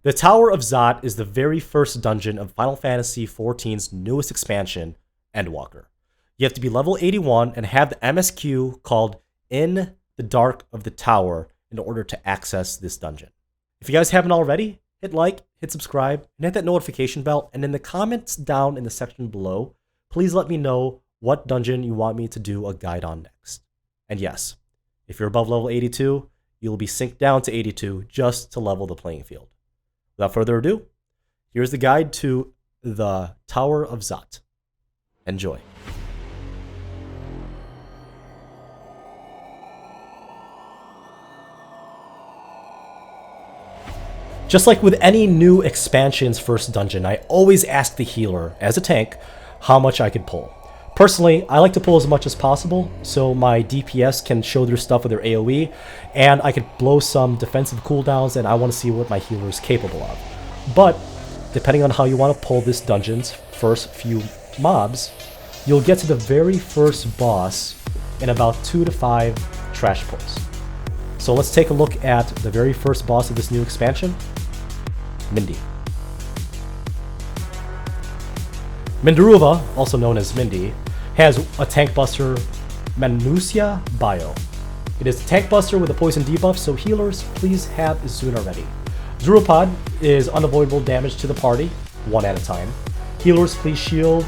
The Tower of Zot is the very first dungeon of Final Fantasy XIV's newest expansion, Endwalker. You have to be level 81 and have the MSQ called In the Dark of the Tower in order to access this dungeon. If you guys haven't already, hit like, hit subscribe, and hit that notification bell, and in the comments down in the section below, please let me know what dungeon you want me to do a guide on next. And yes, if you're above level 82, you'll be synced down to 82 just to level the playing field. Without further ado, here's the guide to the Tower of Zot. Enjoy. Just like with any new expansion's first dungeon, I always ask the healer, as a tank, how much I could pull. Personally, I like to pull as much as possible, so my DPS can show their stuff with their AoE, and I could blow some defensive cooldowns, and I want to see what my healer is capable of. But, depending on how you want to pull this dungeon's first few mobs, you'll get to the very first boss in about 2 to 5 trash pulls. So let's take a look at the very first boss of this new expansion, Mindy. Mindaruva, also known as Mindy, has a tank buster, Manusia Bio. It is a tank buster with a poison debuff, so healers, please have Izuna ready. Drupad is unavoidable damage to the party, one at a time. Healers, please shield,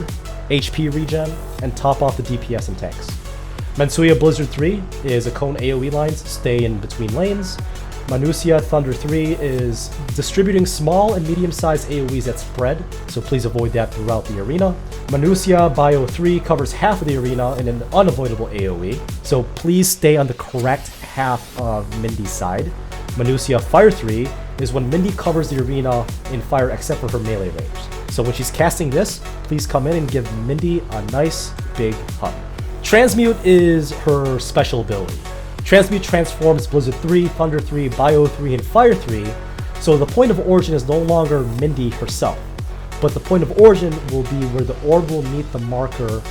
HP regen, and top off the DPS and tanks. Mansuya Blizzard 3 is a cone AoE lines, stay in between lanes. Manusia Thunder 3 is distributing small and medium-sized AoEs that spread, so please avoid that throughout the arena. Manusia Bio 3 covers half of the arena in an unavoidable AoE, so please stay on the correct half of Mindy's side. Manusia Fire 3 is when Mindy covers the arena in fire except for her melee range. So when she's casting this, please come in and give Mindy a nice big hug. Transmute is her special ability. Transmute transforms Blizzard 3, Thunder 3, Bio 3, and Fire 3, so the point of origin is no longer Mindy herself, but the point of origin will be where the orb will meet the marker,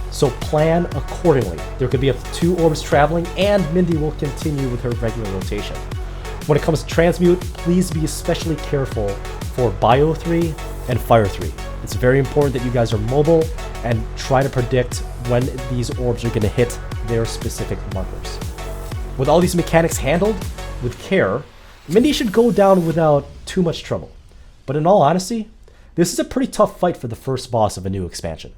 so plan accordingly. There could be up to 2 orbs traveling, and Mindy will continue with her regular rotation. When it comes to Transmute, please be especially careful for Bio 3 and Fire 3. It's very important that you guys are mobile and try to predict when these orbs are going to hit their specific markers. With all these mechanics handled with care, Mindy should go down without too much trouble. But in all honesty, this is a pretty tough fight for the first boss of a new expansion.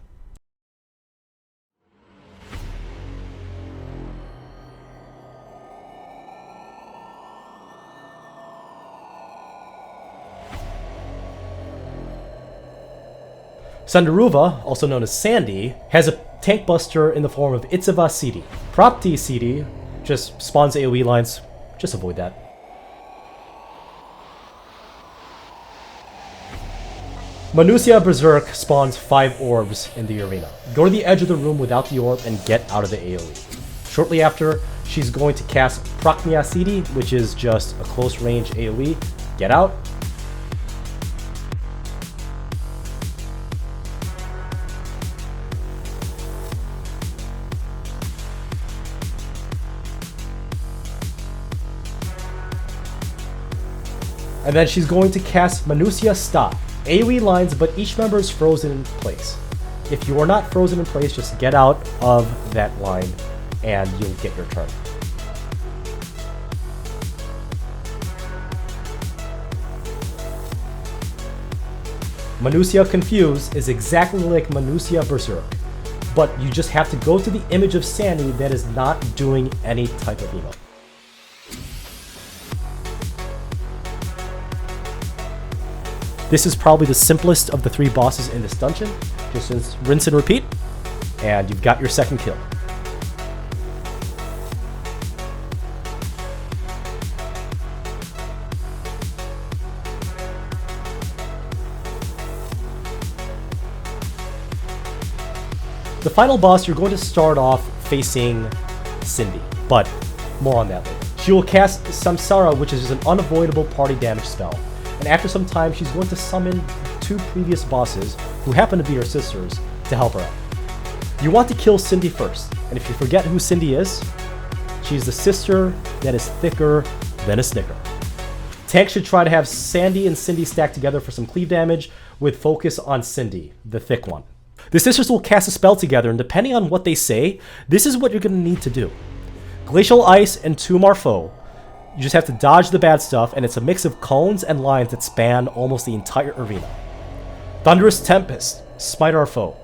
Sandaruva, also known as Sandy, has a tank buster in the form of Itsuva CD. Propti CD just spawns AoE lines, just avoid that. Manusia Berserk spawns 5 orbs in the arena. Go to the edge of the room without the orb and get out of the AoE. Shortly after, she's going to cast Procmia CD, which is just a close range AoE. Get out. And then she's going to cast Manusia Stop. AoE lines, but each member is frozen in place. If you are not frozen in place, just get out of that line and you'll get your turn. Manusia Confuse is exactly like Manusia Berserk, but you just have to go to the image of Sandy that is not doing any type of emote. This is probably the simplest of the 3 bosses in this dungeon. Just rinse and repeat, and you've got your second kill. The final boss, you're going to start off facing Cindy, but more on that later. She will cast Samsara, which is an unavoidable party damage spell. And after some time, she's going to summon 2 previous bosses, who happen to be her sisters, to help her out. You want to kill Cindy first, and if you forget who Cindy is, she's the sister that is thicker than a Snicker. Tank should try to have Sandy and Cindy stacked together for some cleave damage with focus on Cindy, the thick one. The sisters will cast a spell together, and depending on what they say, this is what you're going to need to do. Glacial Ice and Tomb our foe. You just have to dodge the bad stuff, and it's a mix of cones and lines that span almost the entire arena. Thunderous Tempest. Smite our foe.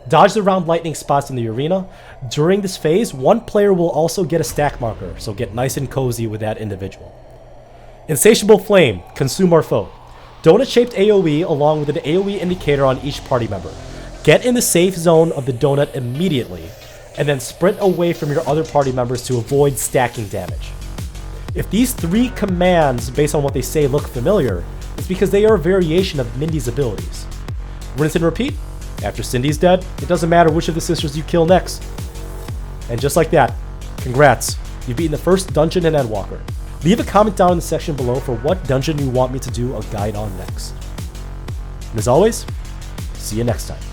Dodge the round lightning spots in the arena. During this phase, one player will also get a stack marker, so get nice and cozy with that individual. Insatiable Flame. Consume our foe. Donut-shaped AoE along with an AoE indicator on each party member. Get in the safe zone of the donut immediately, and then sprint away from your other party members to avoid stacking damage. If these 3 commands, based on what they say, look familiar, it's because they are a variation of Mindy's abilities. Rinse and repeat. After Cindy's dead, it doesn't matter which of the sisters you kill next. And just like that, congrats, you've beaten the first dungeon in Endwalker. Leave a comment down in the section below for what dungeon you want me to do a guide on next. And as always, see you next time.